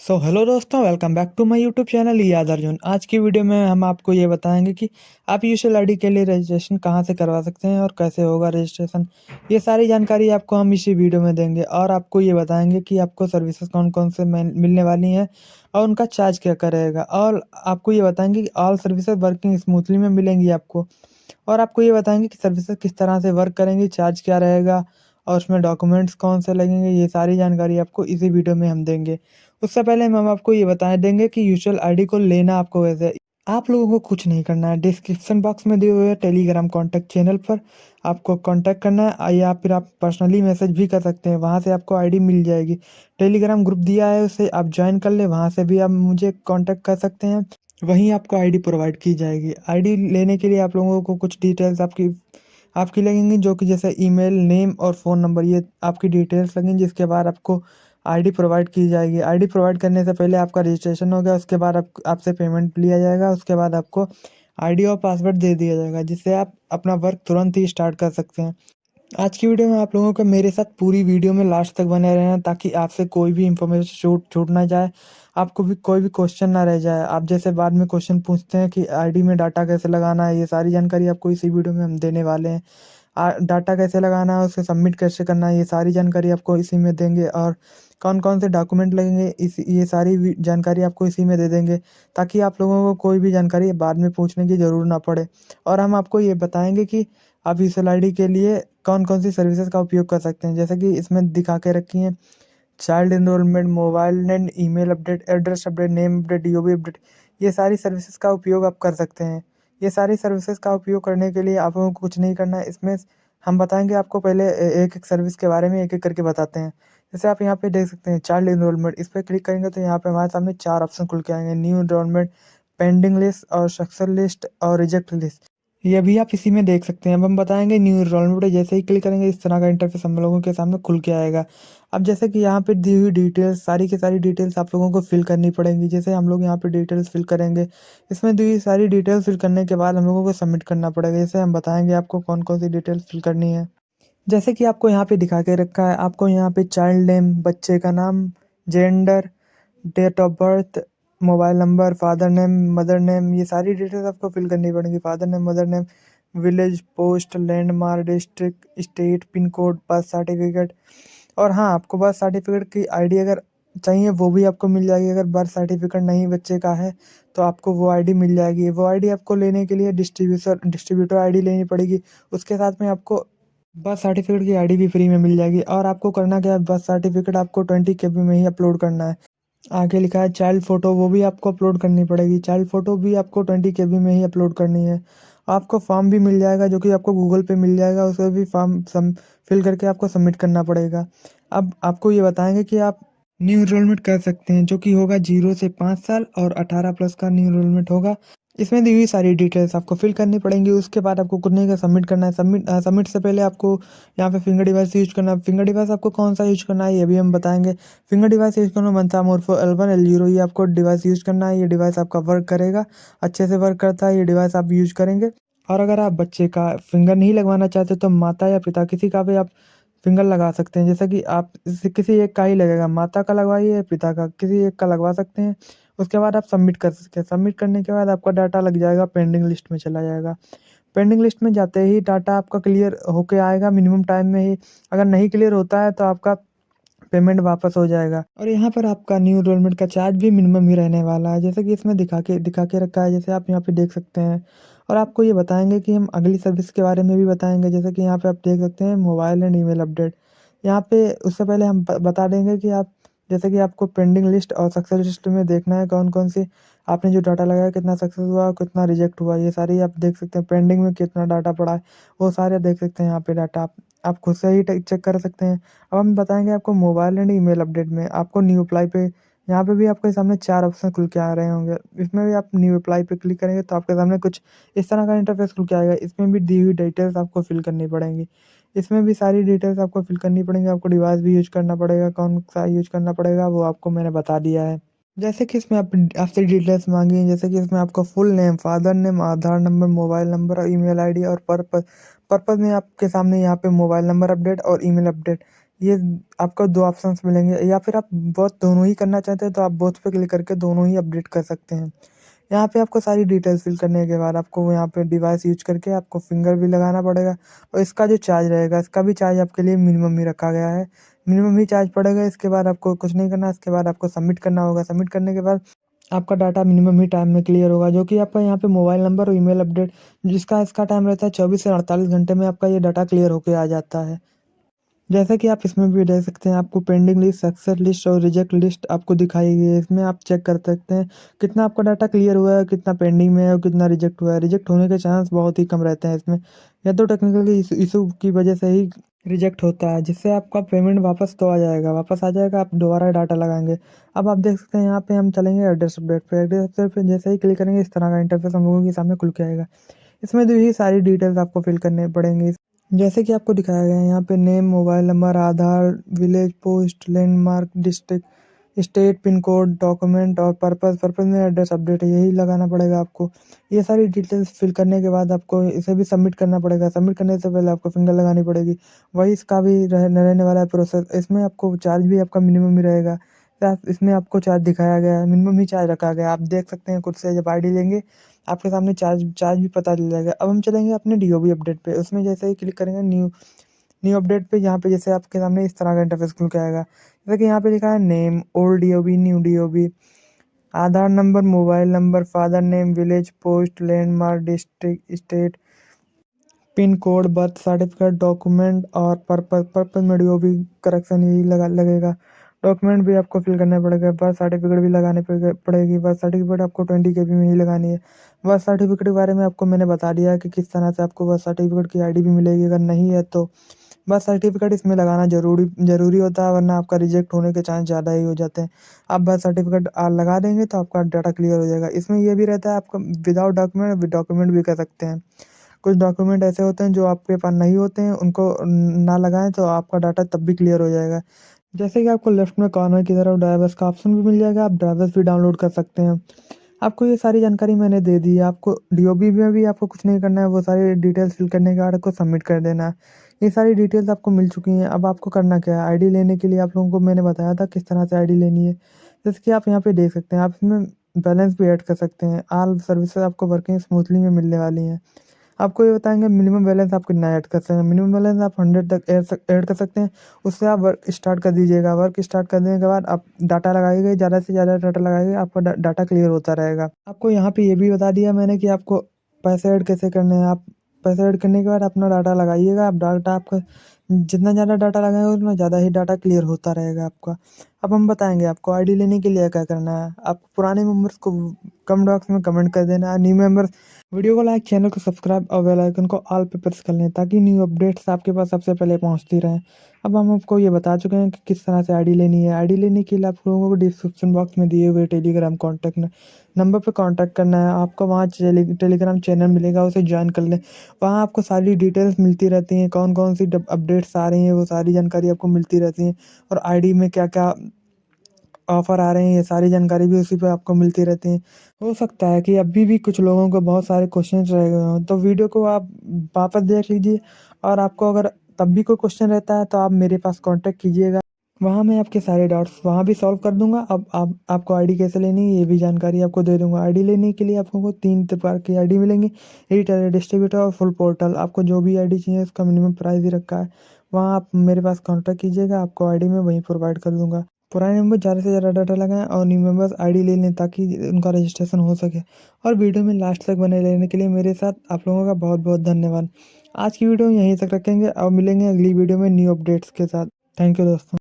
Hello दोस्तों, welcome back to my YouTube channel याद अर्जुन। आज की वीडियो में हम आपको ये बताएंगे कि आप यूजुअल आईडी के लिए रजिस्ट्रेशन कहाँ से करवा सकते हैं और कैसे होगा रजिस्ट्रेशन। ये सारी जानकारी आपको हम इसी वीडियो में देंगे और आपको ये बताएंगे कि आपको सर्विसेज कौन कौन से मिलने वाली हैं और उनका चार्ज क्या करेगा। और आपको ये बताएंगे कि ऑल सर्विसेज वर्किंग स्मूथली में मिलेंगी आपको। और आपको ये बताएंगे कि सर्विसेज किस तरह से वर्क करेंगी, चार्ज क्या रहेगा और उसमें डॉक्यूमेंट्स कौन से लगेंगे। ये सारी जानकारी आपको इसी वीडियो में हम देंगे। उससे पहले हम आपको ये बता देंगे कि यूजुअल आईडी को लेना आपको वैसे आप लोगों को कुछ नहीं करना है। डिस्क्रिप्शन बॉक्स में दिए हुए टेलीग्राम कॉन्टैक्ट चैनल पर आपको कांटेक्ट करना है या फिर आप पर्सनली मैसेज भी कर सकते हैं, वहाँ से आपको आईडी मिल जाएगी। टेलीग्राम ग्रुप दिया है, उसे आप ज्वाइन कर ले, वहाँ से भी आप मुझे कांटेक्ट कर सकते हैं। वहीं आपको आईडी प्रोवाइड की जाएगी। आईडी लेने के लिए आप लोगों को कुछ डिटेल्स आपकी आपकी लगेंगी, जो कि जैसे ईमेल, नेम और फ़ोन नंबर, ये आपकी डिटेल्स लगेंगी। जिसके बाद आपको आईडी प्रोवाइड की जाएगी। आईडी प्रोवाइड करने से पहले आपका रजिस्ट्रेशन होगा, उसके बाद आपसे पेमेंट लिया जाएगा। उसके बाद आपको आईडी और पासवर्ड दे दिया जाएगा, जिससे आप अपना वर्क तुरंत ही स्टार्ट कर सकते हैं। आज की वीडियो में आप लोगों को मेरे साथ पूरी वीडियो में लास्ट तक बने रहना, ताकि आपसे कोई भी इंफॉर्मेशन छूट ना जाए, आपको भी कोई भी क्वेश्चन ना रह जाए। आप जैसे बाद में क्वेश्चन पूछते हैं कि आईडी में डाटा कैसे लगाना है, ये सारी जानकारी आपको इसी वीडियो में हम देने वाले हैं। डाटा कैसे लगाना है, उसे सबमिट कैसे करना है, ये सारी जानकारी आपको इसी में देंगे। और कौन कौन से डॉक्यूमेंट लगेंगे, इस ये सारी जानकारी आपको इसी में दे देंगे, ताकि आप लोगों को कोई भी जानकारी बाद में पूछने की ज़रूर ना पड़े। और हम आपको ये बताएंगे कि आप यूज़र आईडी के लिए कौन कौन सी सर्विसेज का उपयोग कर सकते हैं, जैसे कि इसमें दिखा के रखी हैं। Child enrolment, mobile and email update, address update, name update, DOB update, ये सारी सर्विसेज का उपयोग आप कर सकते हैं। ये सारी सर्विसेज का उपयोग करने के लिए आप लोगों को कुछ नहीं करना है। इसमें हम बताएंगे आपको, पहले एक एक सर्विस के बारे में एक एक करके बताते हैं। जैसे आप यहाँ पे देख सकते हैं चाइल्ड एनरोलमेंट, इस पर क्लिक करेंगे तो यहाँ पे हमारे सामने 4 ऑप्शन खुल के आएंगे: न्यू एनरोलमेंट, पेंडिंग लिस्ट और सक्सेस लिस्ट और रिजेक्ट लिस्ट। ये भी आप इसी में देख सकते हैं। अब हम बताएंगे न्यू एनरोलमेंट, जैसे ही क्लिक करेंगे इस तरह का इंटरफेस हम लोगों के सामने खुल के आएगा। अब जैसे कि यहाँ पे दी हुई डिटेल्स, सारी की सारी डिटेल्स आप लोगों को फिल करनी पड़ेंगी। जैसे हम लोग यहाँ पे डिटेल्स फिल करेंगे, इसमें दी हुई सारी डिटेल्स फिल करने के बाद हम लोगों को सबमिट करना पड़ेगा। जैसे हम बताएंगे आपको कौन कौन सी डिटेल्स फिल करनी है। जैसे कि आपको यहाँ पे दिखा के रखा है, आपको यहाँ पे चाइल्ड नेम, बच्चे का नाम, gender, date of birth, mobile number, father name, mother name, ये सारी डिटेल्स आपको फिल करनी पड़ेंगी। Father name, mother name, village, post, landmark, district, state, pin code, birth certificate. और हाँ, आपको बर्थ सर्टिफिकेट की आईडी अगर चाहिए वो भी आपको मिल जाएगी। अगर बर्थ सर्टिफिकेट नहीं बच्चे का है तो आपको वो आईडी मिल जाएगी। वो आईडी आपको लेने के लिए डिस्ट्रीब्यूटर आईडी लेनी पड़ेगी। उसके साथ में आपको बर्थ सर्टिफिकेट की आईडी भी फ्री में मिल जाएगी। और आपको करना क्या है, बर्थ सर्टिफिकेट आपको 20 KB में ही अपलोड करना है। आगे लिखा है चाइल्ड फ़ोटो, वो भी आपको अपलोड करनी पड़ेगी। चाइल्ड फ़ोटो भी आपको 20 KB में ही अपलोड करनी है। आपको फॉर्म भी मिल जाएगा, जो कि आपको गूगल पे मिल जाएगा, उसे भी फॉर्म सम फिल करके आपको सबमिट करना पड़ेगा। अब आपको ये बताएंगे कि आप न्यू एनरोलमेंट कर सकते हैं, जो कि होगा 0 से 5 साल और 18 प्लस का न्यू एनरोलमेंट होगा। इसमें दी हुई सारी डिटेल्स आपको फिल करनी पड़ेंगी। उसके बाद आपको कुछ नहीं का सबमिट करना है। सबमिट से पहले आपको यहाँ पे फिंगर डिवाइस यूज करना है। फिंगर डिवाइस आपको कौन सा यूज करना है ये भी हम बताएंगे। फिंगर डिवाइस यूज करना मनसा मोर्फो L1 L0, ये आपको डिवाइस यूज करना है। ये डिवाइस आपका वर्क करेगा, अच्छे से वर्क करता है, ये डिवाइस आप यूज करेंगे। और अगर आप बच्चे का फिंगर नहीं लगवाना चाहते तो माता या पिता किसी का भी आप फिंगर लगा सकते हैं। जैसे कि आप किसी एक का ही लगेगा, माता का लगवाइए या पिता का, किसी एक का लगवा सकते हैं। उसके बाद आप सबमिट कर सकते हैं। सबमिट करने के बाद आपका डाटा लग जाएगा, पेंडिंग लिस्ट में चला जाएगा। पेंडिंग लिस्ट में जाते ही डाटा आपका क्लियर होके आएगा मिनिमम टाइम में ही। अगर नहीं क्लियर होता है तो आपका पेमेंट वापस हो जाएगा। और यहाँ पर आपका न्यू एनरोलमेंट का चार्ज भी मिनिमम ही रहने वाला है, जैसे कि इसमें दिखा के रखा है, जैसे आप यहाँ पे देख सकते हैं। और आपको ये बताएंगे कि हम अगली सर्विस के बारे में भी बताएंगे, जैसे कि यहाँ पे आप देख सकते हैं मोबाइल एंड ईमेल अपडेट। यहाँ पे उससे पहले हम बता देंगे कि आप, जैसे कि आपको पेंडिंग लिस्ट और सक्सेस लिस्ट में देखना है कौन कौन सी आपने जो डाटा लगाया कितना सक्सेस हुआ और कितना रिजेक्ट हुआ, ये सारी आप देख सकते हैं। पेंडिंग में कितना डाटा पड़ा है वो सारे देख सकते हैं। यहाँ पे डाटा आप खुद से ही चेक कर सकते हैं। अब हम बताएंगे आपको मोबाइल एंड ईमेल अपडेट में आपको न्यू अप्लाई पे, यहाँ पे भी आपके सामने 4 ऑप्शन खुल के आ रहे होंगे। इसमें भी आप न्यू अप्लाई पे क्लिक करेंगे तो आपके सामने कुछ इस तरह का इंटरफेस खुल के आएगा। इसमें भी दी हुई डिटेल्स आपको फिल करनी पड़ेंगी। इसमें भी सारी डिटेल्स आपको फिल करनी पड़ेंगी। आपको डिवाइस भी यूज करना पड़ेगा, कौन सा यूज करना पड़ेगा वो आपको मैंने बता दिया है। जैसे कि इसमें आप आपसे डिटेल्स मांगी हैं, जैसे कि इसमें आपका फुल नेम, फादर नेम, आधार नंबर, मोबाइल नंबर और ईमेल आईडी और पर्पस। पर्पस में आपके सामने यहाँ पे मोबाइल नंबर अपडेट और ईमेल अपडेट, ये आपको 2 ऑप्शंस मिलेंगे, या फिर आप बोथ दोनों ही करना चाहते हैं तो आप बोथ पे क्लिक करके दोनों ही अपडेट कर सकते हैं। यहाँ पे आपको सारी डिटेल्स फिल करने के बाद आपको यहाँ पे डिवाइस यूज़ करके आपको फिंगर भी लगाना पड़ेगा, और इसका जो चार्ज रहेगा, इसका भी चार्ज आपके लिए मिनिमम ही रखा गया है। मिनिमम ही चार्ज पड़ेगा, इसके बाद आपको कुछ नहीं करना, इसके बाद आपको सबमिट करना होगा। सबमिट करने के बाद आपका डाटा मिनिमम ही टाइम में क्लियर होगा, जो कि आपका यहाँ पे मोबाइल नंबर और ईमेल अपडेट जिसका इसका टाइम रहता है 24 से 48 घंटे में आपका ये डाटा क्लियर होके आ जाता है। जैसा कि आप इसमें भी देख सकते हैं, आपको पेंडिंग लिस्ट, सक्सेस लिस्ट और रिजेक्ट लिस्ट आपको दिखाई गई है। इसमें आप चेक कर सकते हैं कितना आपका डाटा क्लियर हुआ है, कितना पेंडिंग में है और कितना रिजेक्ट हुआ है। रिजेक्ट होने के चांस बहुत ही कम रहते हैं इसमें, या तो टेक्निकली इशू की वजह से ही रिजेक्ट होता है, जिससे आपका पेमेंट वापस तो आ जाएगा, वापस आ जाएगा, आप दोबारा डाटा लगाएंगे। अब आप देख सकते हैं यहाँ पे हम चलेंगे एड्रेस अपडेट पे। एड्रेस अपडेट पे जैसे ही क्लिक करेंगे, इस तरह का इंटरफेस हम लोगों के सामने खुल के आएगा। इसमें जो ही सारी डिटेल्स आपको फिल करने पड़ेंगी, जैसे कि आपको दिखाया गया है यहाँ पे name, mobile number, Aadhaar, village, post, landmark, district, state, pin code, document और पर्पस में एड्रेस अपडेट है, यही लगाना पड़ेगा आपको। ये सारी डिटेल्स फिल करने के बाद आपको इसे भी सबमिट करना पड़ेगा। सबमिट करने से पहले आपको फिंगर लगानी पड़ेगी, वही इसका भी रहने वाला है प्रोसेस। इसमें आपको चार्ज भी आपका मिनिमम ही रहेगा। इसमें आपको चार्ज दिखाया गया है, मिनिमम ही चार्ज रखा गया है। आप देख सकते हैं खुद से, जब आईडी लेंगे आपके सामने चार्ज चार्ज भी पता चल जाएगा। अब हम चलेंगे अपने डीओबी अपडेट पे। उसमें जैसे ही क्लिक करेंगे न्यू न्यू अपडेट पे, यहाँ पे जैसे आपके सामने इस तरह का इंटरफेस खुल के आएगा। जैसे कि यहाँ पे लिखा है name, old DOB, new DOB, Aadhaar number, mobile number, father name, village, post, landmark, district, state, pin code, birth certificate, document और पर्पस पर्पस में जो भी करेक्शन यही लगेगा। डॉक्यूमेंट भी आपको फिल करना पड़ेगा, बर्थ सर्टिफिकेट भी लगाने पड़ेगी। बर्थ सर्टिफिकेट आपको 20 KB में ही लगानी है। बर्थ सर्टिफिकेट के बारे में आपको मैंने बता दिया है कि किस तरह से आपको बर्थ सर्टिफिकेट की आईडी भी मिलेगी। अगर नहीं है तो बर्थ सर्टिफिकेट इसमें लगाना ज़रूरी होता है, वरना आपका रिजेक्ट होने के चांस ज़्यादा ही हो जाते हैं। आप बर्थ सर्टिफिकेट लगा देंगे तो आपका डाटा क्लियर हो जाएगा। इसमें ये भी रहता है, आपका विदाउट डॉक्यूमेंट विद डॉक्यूमेंट भी कर सकते हैं। कुछ डॉक्यूमेंट ऐसे होते हैं जो आपके पास नहीं होते हैं, उनको ना लगाएँ तो आपका डाटा तब भी क्लियर हो जाएगा। जैसे कि आपको लेफ्ट में कॉर्नर की तरफ ड्राइवर्स का ऑप्शन भी मिल जाएगा, आप ड्राइवर्स भी डाउनलोड कर सकते हैं। आपको ये सारी जानकारी मैंने दे दी है। आपको डीओबी में भी आपको कुछ नहीं करना है, वो सारी डिटेल्स फिल करने के बाद आपको सबमिट कर देना है। ये सारी डिटेल्स आपको मिल चुकी हैं। अब आपको करना क्या है, आईडी लेने के लिए आप लोगों को मैंने बताया था किस तरह से आईडी लेनी है। जैसे कि आप यहाँ पे देख सकते हैं, आप इसमें बैलेंस भी ऐड कर सकते हैं। ऑल सर्विसेज आपको वर्किंग स्मूथली में मिलने वाली हैं। आपको ये बताएँगे मिनिमम बैलेंस आप कितना ऐड कर सकते हैं। मिनिमम बैलेंस आप 100 तक ऐड कर सकते हैं। उससे आप वर्क स्टार्ट कर दीजिएगा। वर्क स्टार्ट कर देने के बाद आप डाटा लगाइएगा, ज़्यादा से ज़्यादा डाटा लगाइए, आपका डाटा क्लियर होता रहेगा। आपको यहाँ पे ये भी बता दिया मैंने कि आपको पैसे ऐड कैसे करने हैं। आप पैसे ऐड करने के बाद अपना डाटा लगाइएगा। आप डाटा आपका जितना ज़्यादा डाटा लगाएँगे उतना ज़्यादा ही डाटा क्लियर होता रहेगा आपका। अब हम बताएँगे आपको आईडी लेने के लिए क्या करना है। आप पुराने मेंबर्स को कमेंट बॉक्स में कमेंट कर देना है। न्यू मेंबर्स वीडियो को लाइक, चैनल को सब्सक्राइब और बेल आइकन को ऑल पे प्रेस कर लें, ताकि न्यू अपडेट्स आपके पास सबसे पहले पहुंचती रहें। अब हम आपको ये बता चुके हैं कि किस तरह से आईडी लेनी है। आईडी लेने के लिए आप लोगों को डिस्क्रिप्शन बॉक्स में दिए हुए टेलीग्राम कॉन्टैक्ट नंबर पे कांटेक्ट करना है। आपको वहाँ टेलीग्राम चैनल मिलेगा, उसे ज्वाइन कर लें। वहाँ आपको सारी डिटेल्स मिलती रहती हैं, कौन-कौन सी अपडेट्स आ रही हैं, वो सारी जानकारी आपको मिलती रहती है, और आईडी में क्या-क्या ऑफ़र आ रहे हैं, ये सारी जानकारी भी उसी पे आपको मिलती रहती है। हो सकता है कि अभी भी कुछ लोगों को बहुत सारे क्वेश्चंस रह गए हों, तो वीडियो को आप वापस देख लीजिए, और आपको अगर तब भी कोई क्वेश्चन रहता है तो आप मेरे पास कॉन्टैक्ट कीजिएगा। वहाँ मैं आपके सारे डाउट्स वहाँ भी सॉल्व कर दूँगा। अब आप आपको आईडी कैसे लेनी है, ये भी जानकारी आपको दे दूँगा। आईडी लेने के लिए आपको 3 प्रकार की आईडी मिलेंगी, रिटेलर, डिस्ट्रीब्यूटर और फुल पोर्टल। आपको जो भी आईडी चाहिए उसका मिनिमम प्राइस ही रखा है। वहाँ आप मेरे पास कॉन्टैक्ट कीजिएगा, आपको आईडी मैं वहीं प्रोवाइड कर दूँगा। पुराने मेंबर ज़्यादा से ज़्यादा डाटा लगाएँ और न्यू मेंबर्स आईडी ले लें, ताकि उनका रजिस्ट्रेशन हो सके। और वीडियो में लास्ट तक बने रहने के लिए मेरे साथ आप लोगों का बहुत-बहुत धन्यवाद। आज की वीडियो यहीं तक रखेंगे और मिलेंगे अगली वीडियो में न्यू अपडेट्स के साथ। थैंक यू दोस्तों।